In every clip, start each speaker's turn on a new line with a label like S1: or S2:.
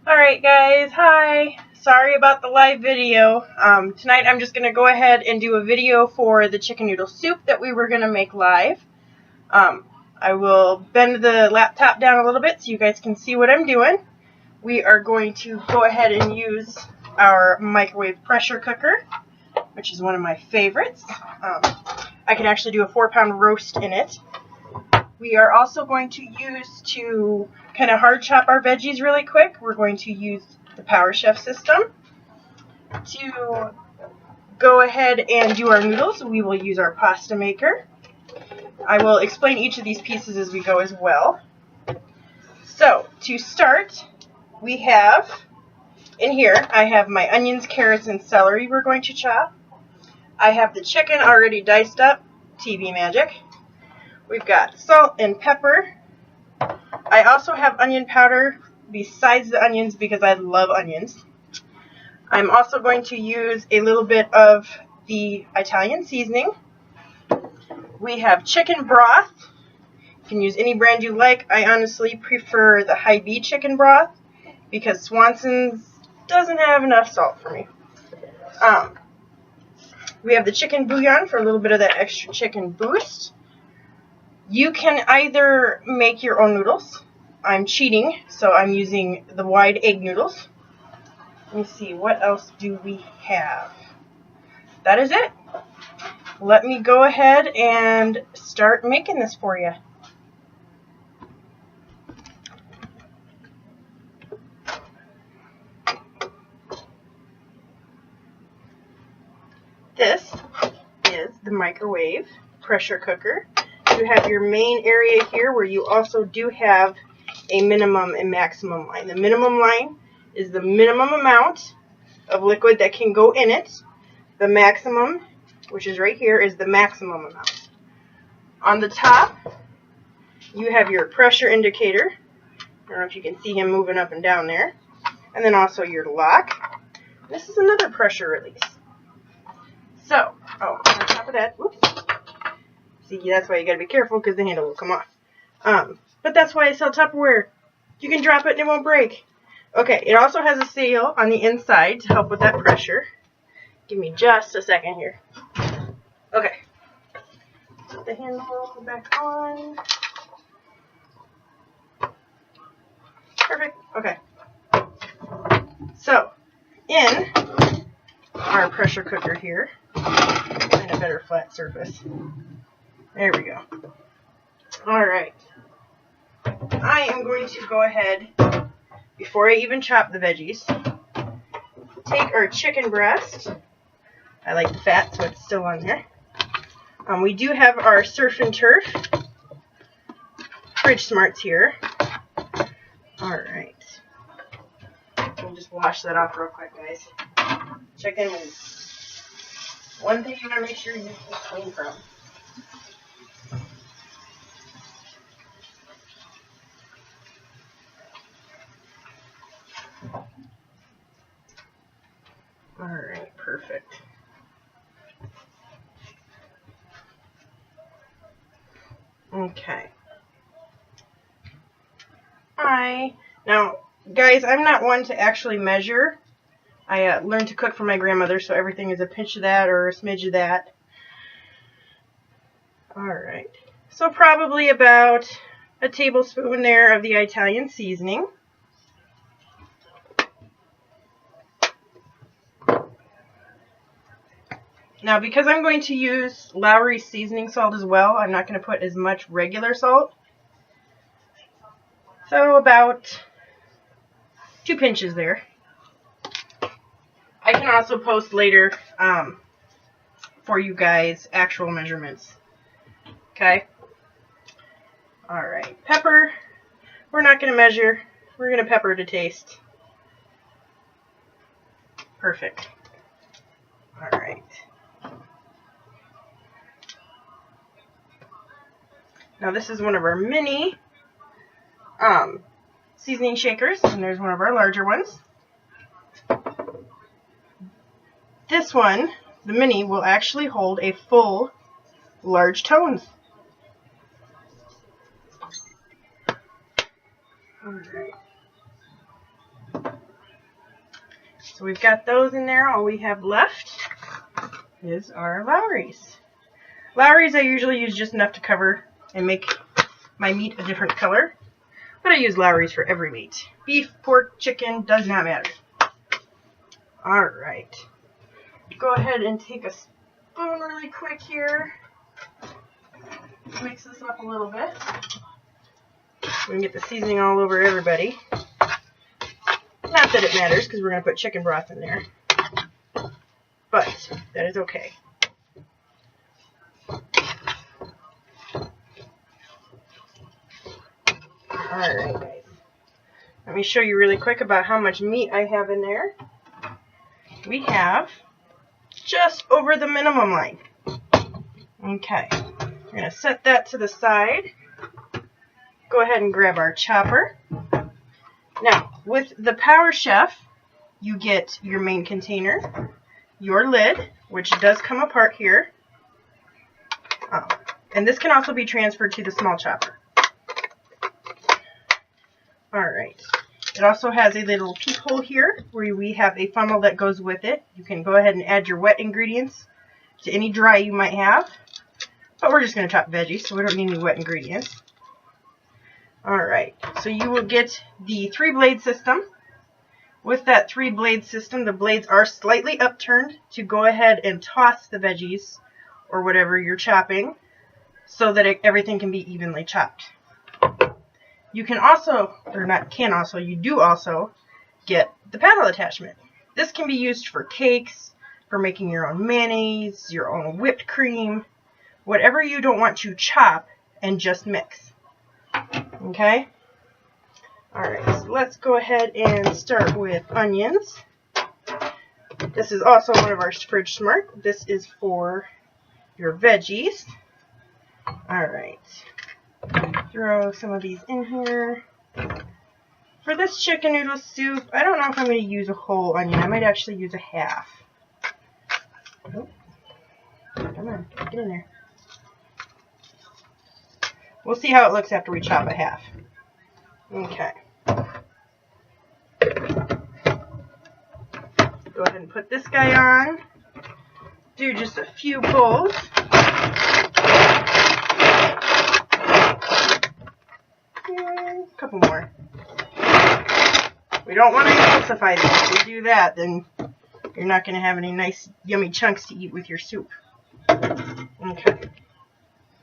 S1: Alright guys, hi! Sorry about the live video. Tonight I'm just going to go ahead and do a video for the chicken noodle soup that we were going to make live. I will bend the laptop down a little bit so you guys can see what I'm doing. We are going to go ahead and use our microwave pressure cooker, which is one of my favorites. I can actually do a 4-pound roast in it. We are also going to use to kind of hard chop our veggies really quick. We're going to use the Power Chef system. To go ahead and do our noodles, we will use our pasta maker. I will explain each of these pieces as we go as well. So to start, we have in here, I have my onions, carrots, and celery we're going to chop. I have the chicken already diced up, TV magic. We've got salt and pepper. I also have onion powder besides the onions because I love onions. I'm also going to use a little bit of the Italian seasoning. We have chicken broth. You can use any brand you like. I honestly prefer the Hy-Vee chicken broth because Swanson's doesn't have enough salt for me. We have the chicken bouillon for a little bit of that extra chicken boost. You can either make your own noodles. I'm cheating, so I'm using the wide egg noodles. Let me see, what else do we have? That is it. Let me go ahead and start making this for you. This is the microwave pressure cooker. You have your main area here where you also do have a minimum and maximum line. The minimum line is the minimum amount of liquid that can go in it. The maximum, which is right here, is the maximum amount. On the top, you have your pressure indicator. I don't know if you can see him moving up and down there. And then also your lock. This is another pressure release. So, on top of that, whoops. See, that's why you gotta be careful because the handle will come off. But that's why I sell Tupperware. You can drop it and it won't break. Okay, it also has a seal on the inside to help with that pressure. Give me just a second here. Okay. Put the handle back on. Perfect. Okay. So, in our pressure cooker here, find a better flat surface. There we go. Alright. I am going to go ahead, before I even chop the veggies, take our chicken breast. I like the fat, so it's still on there. We do have our Surf and Turf Fridge Smarts here. Alright. We'll just wash that off real quick, guys. Chicken is one thing you gotta make sure you keep clean from. Alright, perfect. Okay. Now, guys, I'm not one to actually measure. I learned to cook from my grandmother, so everything is a pinch of that or a smidge of that. Alright. So probably about a tablespoon there of the Italian seasoning. Now, because I'm going to use Lowry's seasoning salt as well, I'm not going to put as much regular salt. So about 2 pinches there. I can also post later for you guys actual measurements. Okay? Alright, pepper. We're not going to measure. We're going to pepper to taste. Perfect. Alright. Now this is one of our mini seasoning shakers, and there's one of our larger ones. This one, the mini, will actually hold a full large tones. Alright. so we've got those in there. All we have left is our Lowry's. Lowry's I usually use just enough to cover and make my meat a different color. But I use Lowry's for every meat. Beef, pork, chicken, does not matter. Alright. Go ahead and take a spoon really quick here. Mix this up a little bit. We can get the seasoning all over everybody. Not that it matters because we're going to put chicken broth in there. But that is okay. Alright guys. Let me show you really quick about how much meat I have in there. We have just over the minimum line. Okay. We're going to set that to the side. Go ahead and grab our chopper. Now, with the Power Chef, you get your main container, your lid, which does come apart here. And this can also be transferred to the small chopper. Alright. It also has a little peephole here where we have a funnel that goes with it. You can go ahead and add your wet ingredients to any dry you might have. But we're just going to chop veggies, so we don't need any wet ingredients. Alright, so you will get the 3-blade system. With that 3-blade system, the blades are slightly upturned to go ahead and toss the veggies or whatever you're chopping so that everything can be evenly chopped. You can also, or not can also, you do also get the paddle attachment. This can be used for cakes, for making your own mayonnaise, your own whipped cream, whatever you don't want to chop and just mix. Okay? Alright, so let's go ahead and start with onions. This is also one of our Fridge Smart. This is for your veggies. Alright. Throw some of these in here. For this chicken noodle soup, I don't know if I'm going to use a whole onion. I might actually use a half. Oh. Come on, get in there. We'll see how it looks after we chop a half. Okay. Go ahead and put this guy on. Do just a few pulls. And a couple more. We don't want to emulsify this. If we do that, then you're not going to have any nice, yummy chunks to eat with your soup. Okay.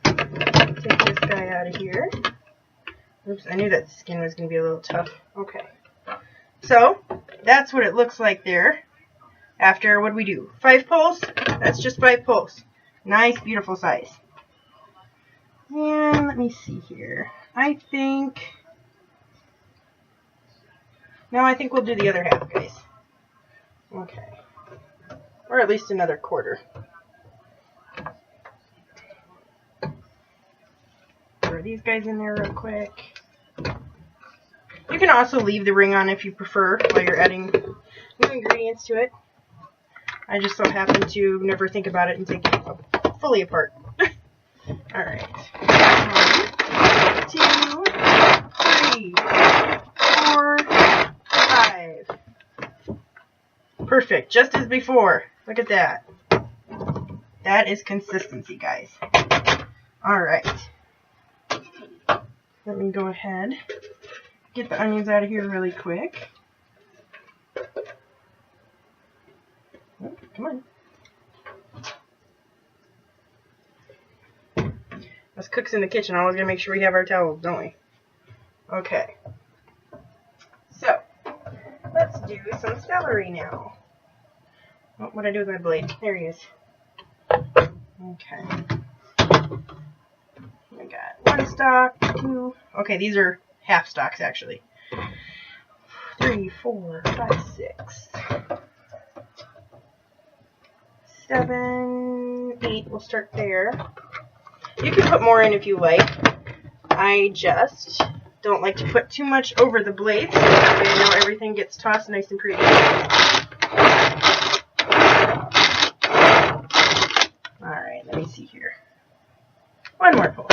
S1: Take this guy out of here. Oops, I knew that skin was going to be a little tough. Okay. So, that's what it looks like there. After, what do we do? 5 pulls? That's just 5 pulls. Nice, beautiful size. And let me see here. I think we'll do the other half, guys. Okay. Or at least another quarter. Throw these guys in there real quick. You can also leave the ring on if you prefer while you're adding new ingredients to it. I just so happen to never think about it and take it fully apart. Alright. 1, 2, 3, 4, 5. Perfect. Just as before. Look at that. That is consistency, guys. Alright. Let me go ahead. Get the onions out of here really quick. Oh, come on. Us cooks in the kitchen, always gotta make sure we have our towels, don't we? Okay. So, let's do some celery now. Oh, what'd I do with my blade? There he is. Okay. I got 1 stalk, 2. Okay, these are half stalks actually. 3, 4, 5, 6, 7, 8. We'll start there. You can put more in if you like. I just don't like to put too much over the blades so that way I know everything gets tossed nice and pretty. Alright, let me see here. 1 more pull.